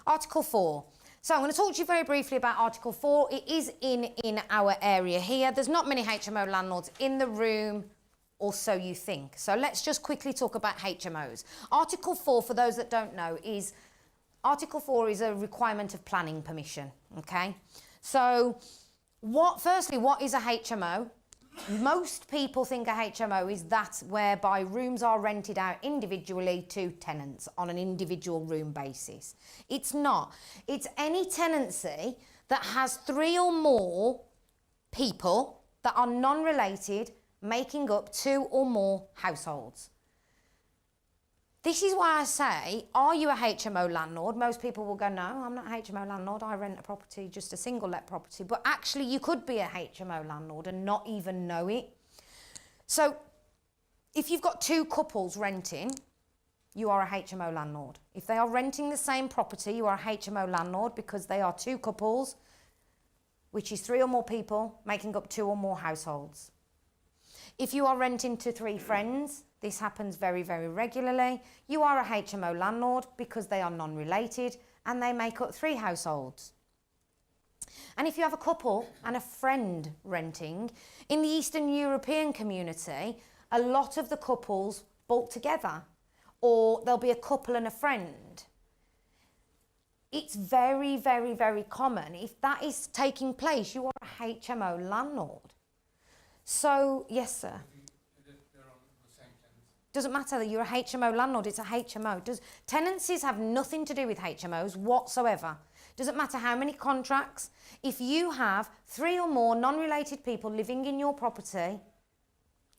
Article 4. So I'm going to talk to you very briefly about Article 4. It is in our area here. There's not many HMO landlords in the room, or so you think. So let's just quickly talk about HMOs. Article 4, for those that don't know, Article 4 is a requirement of planning permission, okay? So firstly, what is a HMO? Most people think a HMO is that whereby rooms are rented out individually to tenants on an individual room basis. It's not. It's any tenancy that has 3 or more people that are non-related making up 2 or more households. This is why I say, are you a HMO landlord? Most people will go, no, I'm not a HMO landlord. I rent a property, just a single let property. But actually, you could be a HMO landlord and not even know it. So if you've got 2 couples renting, you are a HMO landlord. If they are renting the same property, you are a HMO landlord because they are 2 couples, which is 3 or more people making up 2 or more households. If you are renting to 3 friends, this happens very, very regularly. You are a HMO landlord because they are non-related and they make up 3 households. And if you have a couple and a friend renting, in the Eastern European community, a lot of the couples bulk together, or there'll be a couple and a friend. It's very, very, very common. If that is taking place, you are a HMO landlord. So, yes, sir. Doesn't matter that you're a HMO landlord, it's a HMO. Tenancies have nothing to do with HMOs whatsoever. Doesn't matter how many contracts. If you have 3 or more non-related people living in your property,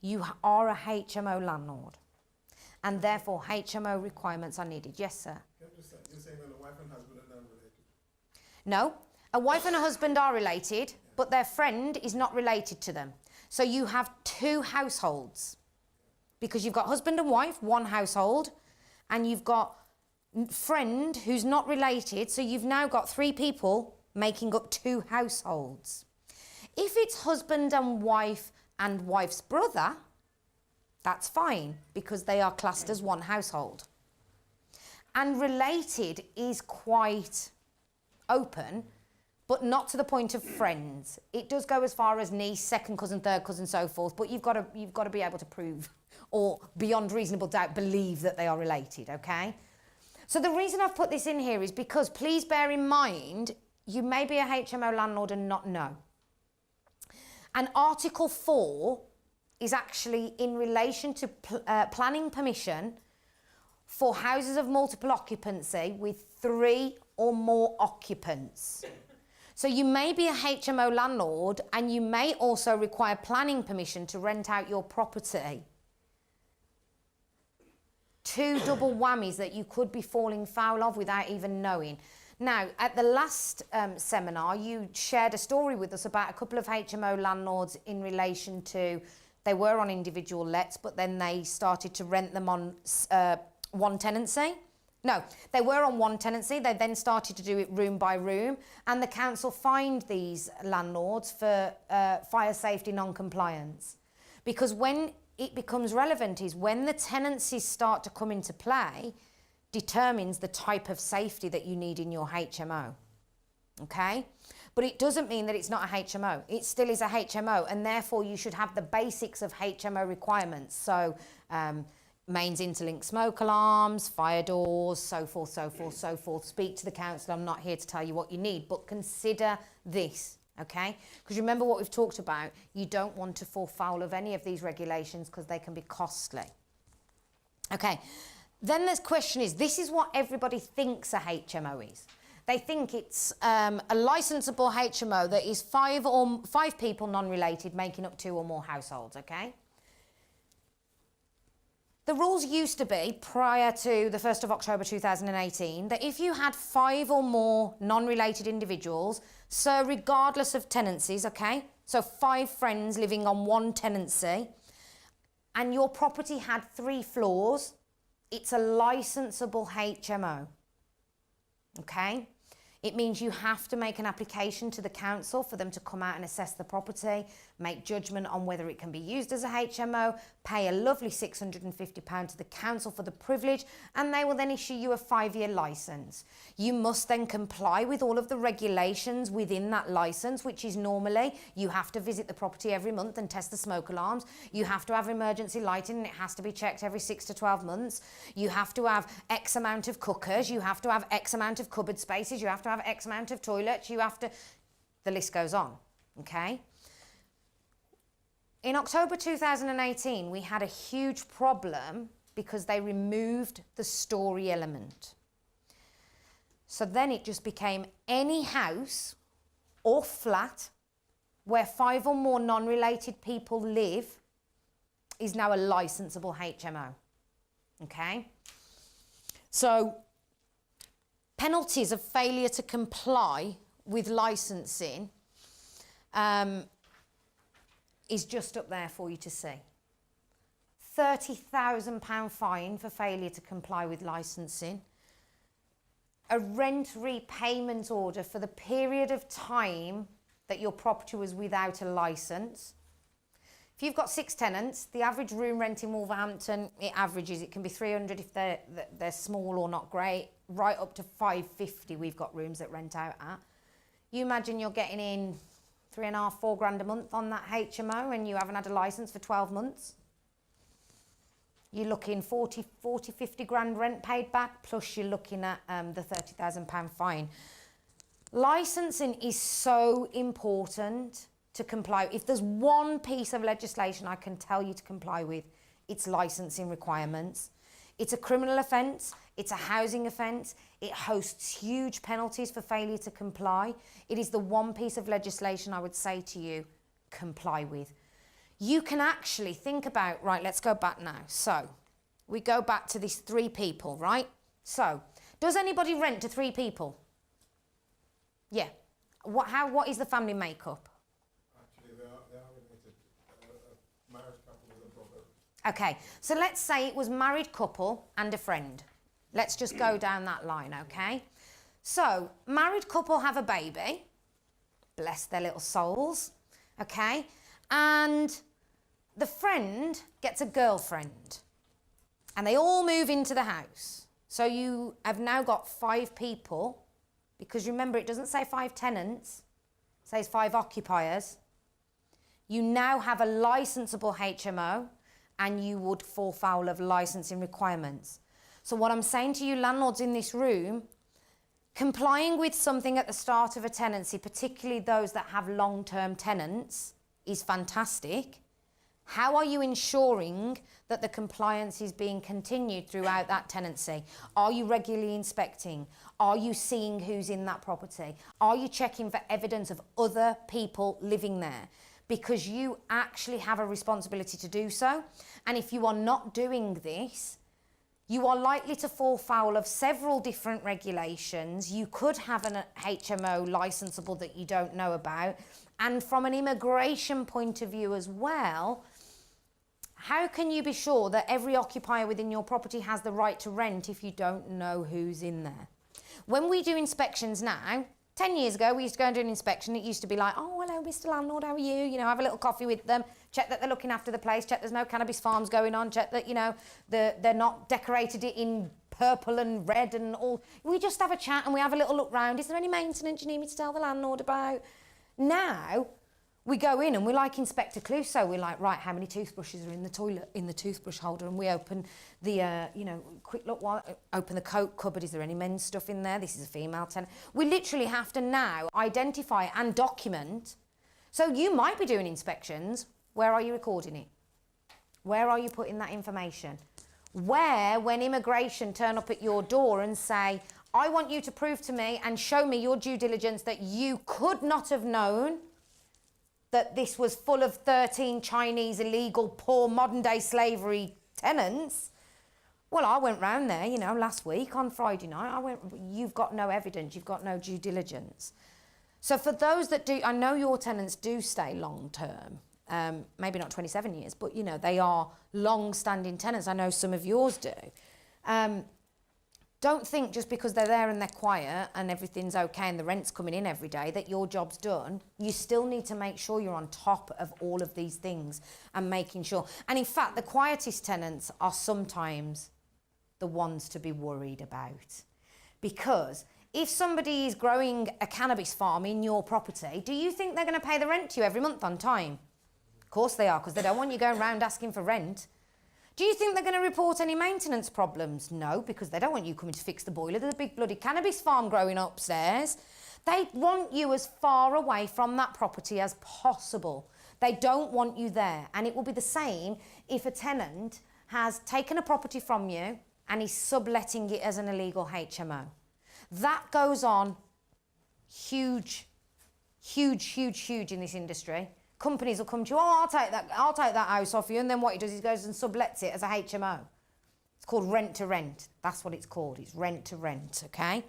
you are a HMO landlord. And therefore, HMO requirements are needed. Yes, sir. You're saying that a wife and husband are non-related? No. A wife and a husband are related, but their friend is not related to them. So you have 2 households. Because you've got husband and wife, 1 household, and you've got friend who's not related, so you've now got 3 people making up 2 households. If it's husband and wife's brother, that's fine, because they are classed as 1 household. And related is quite open, but not to the point of friends. It does go as far as niece, second cousin, third cousin, so forth, but you've got to be able to prove, or beyond reasonable doubt, believe that they are related, okay? So the reason I've put this in here is because, please bear in mind, you may be a HMO landlord and not know. And Article 4 is actually in relation to planning permission for houses of multiple occupancy with 3 or more occupants. So you may be a HMO landlord and you may also require planning permission to rent out your property. 2 double whammies that you could be falling foul of without even knowing. Now, at the last seminar, you shared a story with us about a couple of HMO landlords in relation to, they were on individual lets, but then they started to rent them on 1 tenancy. No, they were on 1 tenancy. They then started to do it room by room, and the council fined these landlords for fire safety non-compliance. Because when it becomes relevant is when the tenancies start to come into play, determines the type of safety that you need in your HMO, okay? But it doesn't mean that it's not a HMO. It still is a HMO, and therefore you should have the basics of HMO requirements. So mains interlinked smoke alarms, fire doors, so forth, so forth, so forth. Speak to the council. I'm not here to tell you what you need, but consider this, okay? Because remember what we've talked about. You don't want to fall foul of any of these regulations because they can be costly. Okay, then the question is, this is what everybody thinks a HMO is. They think it's a licensable HMO that is 5 people non-related making up 2 or more households, okay? The rules used to be, prior to the 1st of October 2018, that if you had 5 or more non-related individuals, so regardless of tenancies, okay, so 5 friends living on 1 tenancy, and your property had 3 floors, it's a licensable HMO, okay? It means you have to make an application to the council for them to come out and assess the property, make judgment on whether it can be used as a HMO, pay a lovely £650 to the council for the privilege, and they will then issue you a 5-year licence. You must then comply with all of the regulations within that licence, which is normally you have to visit the property every month and test the smoke alarms. You have to have emergency lighting and it has to be checked every 6 to 12 months. You have to have X amount of cookers. You have to have X amount of cupboard spaces. You have to have X amount of toilets. You have to... The list goes on, okay? In October 2018, we had a huge problem because they removed the story element. So then it just became any house or flat where 5 or more non-related people live is now a licensable HMO, okay? So penalties of failure to comply with licensing is just up there for you to see. £30,000 fine for failure to comply with licensing. A rent repayment order for the period of time that your property was without a licence. If you've got 6 tenants, the average room rent in Wolverhampton, it can be 300 if they're small or not great, right up to 550 we've got rooms that rent out at. You imagine you're getting in 3.5, 4 grand a month on that HMO and you haven't had a licence for 12 months. You're looking 40, 50 grand rent paid back, plus you're looking at the £30,000 fine. Licensing is so important to comply. If there's one piece of legislation I can tell you to comply with, it's licensing requirements. It's a criminal offence, it's a housing offence, it hosts huge penalties for failure to comply. It is the one piece of legislation I would say to you, comply with. You can actually think about, right, let's go back now. So, we go back to these 3 people, right? So, does anybody rent to 3 people? Yeah. What is the family makeup? Actually, they are related. A married couple with a brother. Okay, so let's say it was married couple and a friend. Let's just go down that line, okay? So, married couple have a baby. Bless their little souls, okay? And the friend gets a girlfriend. And they all move into the house. So you have now got 5 people, because remember, it doesn't say 5 tenants, it says 5 occupiers. You now have a licensable HMO, and you would fall foul of licensing requirements. So what I'm saying to you landlords in this room, complying with something at the start of a tenancy, particularly those that have long-term tenants, is fantastic. How are you ensuring that the compliance is being continued throughout that tenancy? Are you regularly inspecting? Are you seeing who's in that property? Are you checking for evidence of other people living there? Because you actually have a responsibility to do so. And if you are not doing this, you are likely to fall foul of several different regulations. You could have an HMO licensable that you don't know about. And from an immigration point of view as well, how can you be sure that every occupier within your property has the right to rent if you don't know who's in there? When we do inspections now, 10 years ago, we used to go and do an inspection. It used to be like, oh, hello, Mr. Landlord, how are you? You know, have a little coffee with them, check that they're looking after the place, check there's no cannabis farms going on, check that, you know, they're not decorated it in purple and red and all. We just have a chat and we have a little look round. Is there any maintenance you need me to tell the landlord about? Now, we go in and we're like Inspector Clouseau. We're like, right, how many toothbrushes are in the toilet, in the toothbrush holder? And we open the, quick look, open the coat cupboard. Is there any men's stuff in there? This is a female tenant. We literally have to now identify and document. So you might be doing inspections. Where are you recording it? Where are you putting that information? Where, when immigration turn up at your door and say, I want you to prove to me and show me your due diligence that you could not have known that this was full of 13 Chinese illegal, poor, modern-day slavery tenants. Well, I went round there, last week on Friday night. You've got no evidence, you've got no due diligence. So for those that do, I know your tenants do stay long-term, maybe not 27 years, but, they are long-standing tenants. I know some of yours do. Don't think just because they're there and they're quiet and everything's okay and the rent's coming in every day that your job's done. You still need to make sure you're on top of all of these things and making sure. And in fact, the quietest tenants are sometimes the ones to be worried about. Because if somebody is growing a cannabis farm in your property, do you think they're going to pay the rent to you every month on time? Of course they are, because they don't want you going around asking for rent. Do you think they're going to report any maintenance problems? No, because they don't want you coming to fix the boiler. There's a big bloody cannabis farm growing upstairs. They want you as far away from that property as possible. They don't want you there. And it will be the same if a tenant has taken a property from you and is subletting it as an illegal HMO. That goes on huge in this industry. Companies will come to you, oh, I'll take that house off you, and then what he does is he goes and sublets it as a HMO. It's called rent to rent. That's what it's called. It's rent to rent, okay?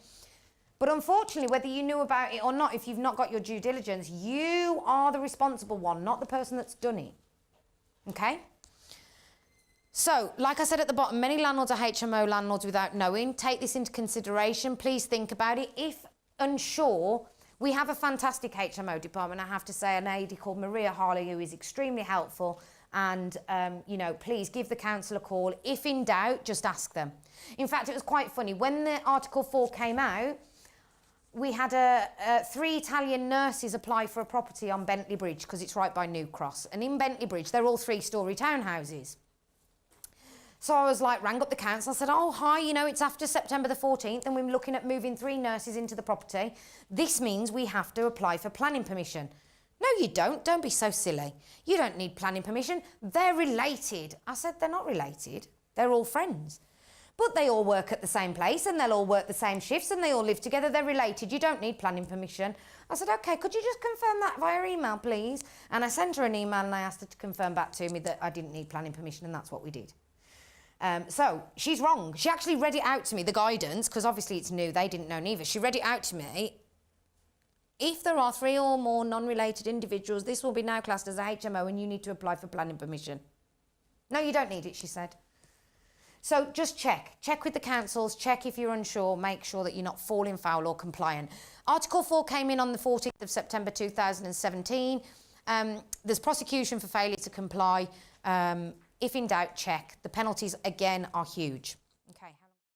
But unfortunately, whether you knew about it or not, if you've not got your due diligence, you are the responsible one, not the person that's done it, okay? So, like I said at the bottom, many landlords are HMO landlords without knowing. Take this into consideration. Please think about it. If unsure, we have a fantastic HMO department, I have to say, a lady called Maria Harley who is extremely helpful, and, you know, please give the council a call. If in doubt, just ask them. In fact, it was quite funny. When the Article 4 came out, we had 3 Italian nurses apply for a property on Bentley Bridge because it's right by New Cross. And in Bentley Bridge, they're all 3-storey townhouses. So I was like, rang up the council, I said, oh, hi, you know, it's after September the 14th and we're looking at moving 3 nurses into the property. This means we have to apply for planning permission. No, you don't be so silly. You don't need planning permission. They're related. I said, they're not related. They're all friends. But they all work at the same place and they'll all work the same shifts and they all live together. They're related. You don't need planning permission. I said, okay, could you just confirm that via email, please? And I sent her an email and I asked her to confirm back to me that I didn't need planning permission, and that's what we did. So she's wrong. She actually read it out to me, the guidance, because obviously it's new, they didn't know neither. She read it out to me. If there are 3 or more non-related individuals, this will be now classed as a HMO and you need to apply for planning permission. No, you don't need it, she said. So just check with the councils, check if you're unsure, make sure that you're not falling foul or compliant. Article 4 came in on the 14th of September 2017. There's prosecution for failure to comply. If in doubt, check. The penalties, again, are huge.